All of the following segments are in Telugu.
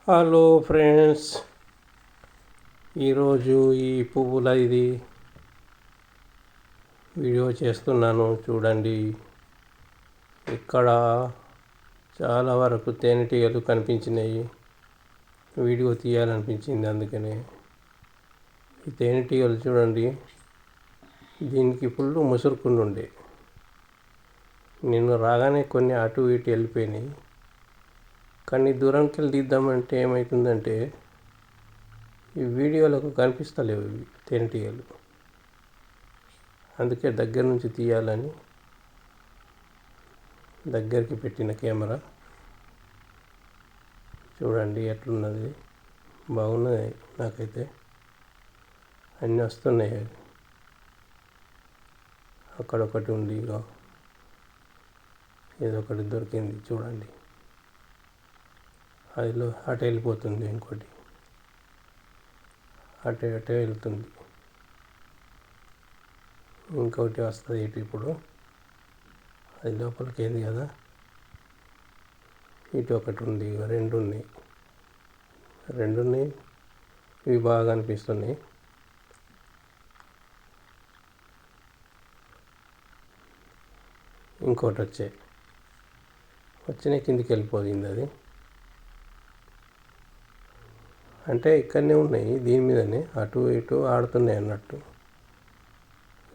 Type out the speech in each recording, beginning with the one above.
హలో ఫ్రెండ్స్, ఈరోజు ఈ పువ్వుల వీడియో చేస్తున్నాను చూడండి. ఇక్కడ చాలా వరకు తేనెటీగలు కనిపించినాయి. వీడియో తీయాలనిపించింది, అందుకనే. ఈ తేనెటీగలు చూడండి, దీనికి ఫుల్ ముసురుకుండా ఉండే. నిన్ను రాగానే కొన్ని అటు ఇటు వెళ్ళిపోయినాయి. కానీ దూరంకి వెళ్ళి తీద్దామంటే ఏమవుతుందంటే ఈ వీడియోలకు కనిపిస్తలేవు ఇవి తేనెటీగలు. అందుకే దగ్గర నుంచి తీయాలని దగ్గరికి పెట్టిన కెమెరా. చూడండి ఎట్లున్నది, బాగున్నది. నాకైతే అన్నీ వస్తున్నాయి. అక్కడొకటి ఉంది, ఏదొకటి దొరికింది చూడండి. అదిలో అటు వెళ్ళిపోతుంది, ఇంకోటి అటే వెళ్తుంది, ఇంకోటి వస్తుంది ఇటు. ఇప్పుడు అది లోపలికి ఏంది కదా, ఇటు ఒకటి ఉంది, రెండు ఉన్నాయి. ఇవి బాగా అనిపిస్తున్నాయి. ఇంకోటి వచ్చిన కిందికి వెళ్ళిపోయింది. అది అంటే ఇక్కడనే ఉన్నాయి, దీని మీదనే అటు ఇటు ఆడుతున్నాయి అన్నట్టు.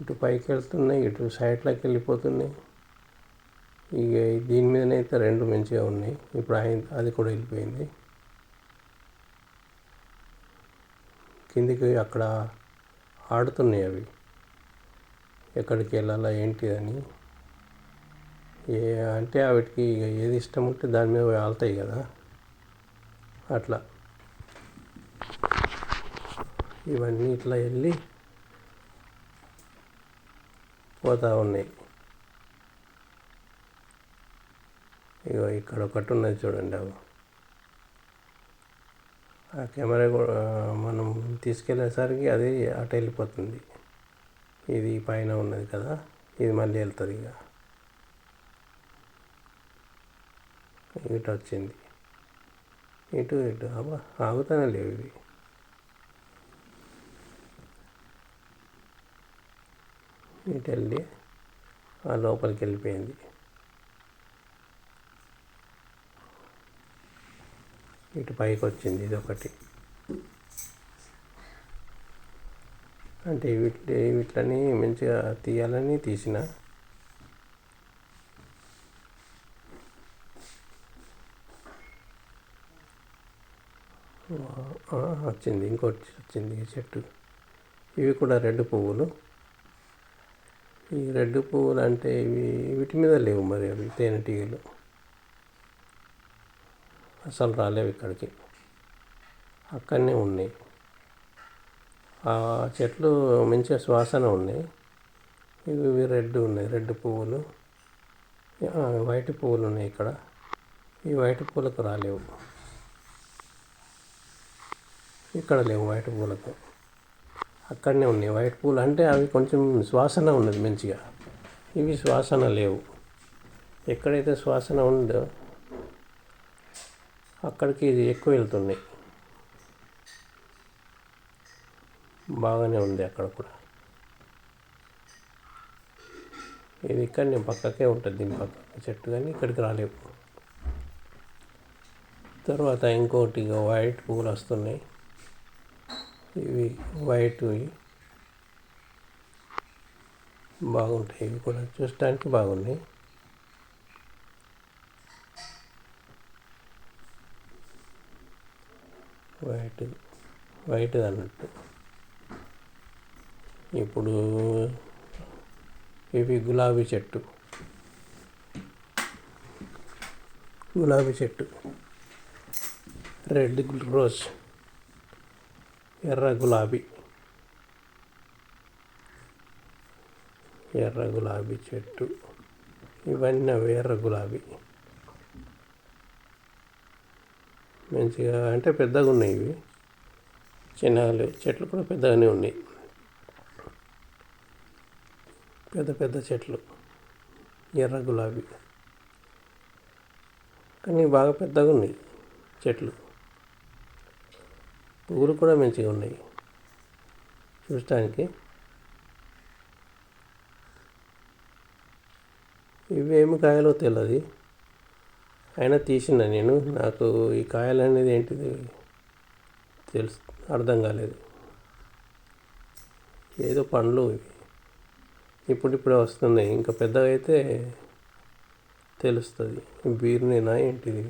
ఇటు పైకి వెళ్తున్నాయి, ఇటు సైడ్లోకి వెళ్ళిపోతున్నాయి. ఇక దీని మీదనే అయితే రెండు మంచిగా ఉన్నాయి. ఇప్పుడు అది కూడా వెళ్ళిపోయింది కిందికి. అక్కడ ఆడుతున్నాయి అవి, ఎక్కడికి వెళ్ళాలా ఏంటి అని. అంటే వాటికి ఇక ఏది ఇష్టం ఉంటే దాని మీద ఆలుతాయి కదా, అట్లా. ఇవన్నీ ఇట్లా వెళ్ళి పోతూ ఉన్నాయి. ఇగో ఇక్కడ ఒకటి ఉన్నది చూడండి. ఆ కెమెరా కూడా మనం తీసుకెళ్ళేసరికి అది అటు వెళ్ళిపోతుంది. ఇది పైన ఉన్నది కదా, ఇది మళ్ళీ వెళ్తుంది. ఇటు వచ్చింది, ఇటు ఆగుతానే లేవు ఇవి. ఇటు వెళ్ళి ఆ లోపలికి వెళ్ళిపోయింది. ఇటు పైకి వచ్చింది, ఇది ఒకటి. అంటే వీటిని మంచిగా తీయాలని తీసిన. వచ్చింది, ఇంకోటి వచ్చింది చెట్టు. ఇవి కూడా రెడ్ పువ్వులు. ఈ రెడ్ పువ్వులు అంటే వీటి మీద లేవు మరి, అవి తేనెటీగలు అసలు రాలేవు ఇక్కడికి, అక్కడనే ఉన్నాయి. ఆ చెట్లు మంచిగా సువాసన ఉన్నాయి. ఇవి రెడ్ ఉన్నాయి, రెడ్ పువ్వులు. వైట్ పువ్వులు ఉన్నాయి ఇక్కడ. ఈ వైట్ పువ్వులకు రాలేవు, ఇక్కడ లేవు వైట్ పూలకు, అక్కడనే ఉన్నాయి వైట్ పూలు. అంటే అవి కొంచెం సువాసన ఉన్నది మంచిగా, ఇవి సువాసన లేవు. ఎక్కడైతే సువాసన ఉందో అక్కడికి ఇది ఎక్కువ వెళ్తున్నాయి. బాగానే ఉంది అక్కడ కూడా. ఇది ఇక్కడనే పక్కకే ఉంటుంది, దీని పక్క చెట్టు, కానీ ఇక్కడికి రాలేవు. తర్వాత ఇంకోటి వైట్ పూలు వస్తున్నాయి. ఇవి వైట్వి బాగుంటాయి, ఇవి కూడా చూడటానికి బాగున్నాయి. వైట్ అన్నట్టు. ఇప్పుడు ఇవి గులాబీ చెట్టు, రెడ్ రోజ్, ఎర్ర గులాబీ చెట్టు. ఇవన్నీ ఎర్ర గులాబీ మంచిగా, అంటే పెద్దగా ఉన్నాయి. ఇవి చిన్నగా చెట్లు కూడా పెద్దగానే ఉన్నాయి, పెద్ద చెట్లు ఎర్ర గులాబీ. కానీ బాగా పెద్దగా ఉన్నాయి చెట్లు. పువ్వులు కూడా మంచిగా ఉన్నాయి చూడటానికి. ఇవేమి కాయలో తెలియదు, అయినా తీసిన నేను. నాకు ఈ కాయలు అనేది ఏంటిది అర్థం కాలేదు. ఏదో పండ్లు ఇవి ఇప్పుడిప్పుడే వస్తున్నాయి, ఇంకా పెద్దగా అయితే తెలుస్తుంది బీర్నేనా ఏంటిది.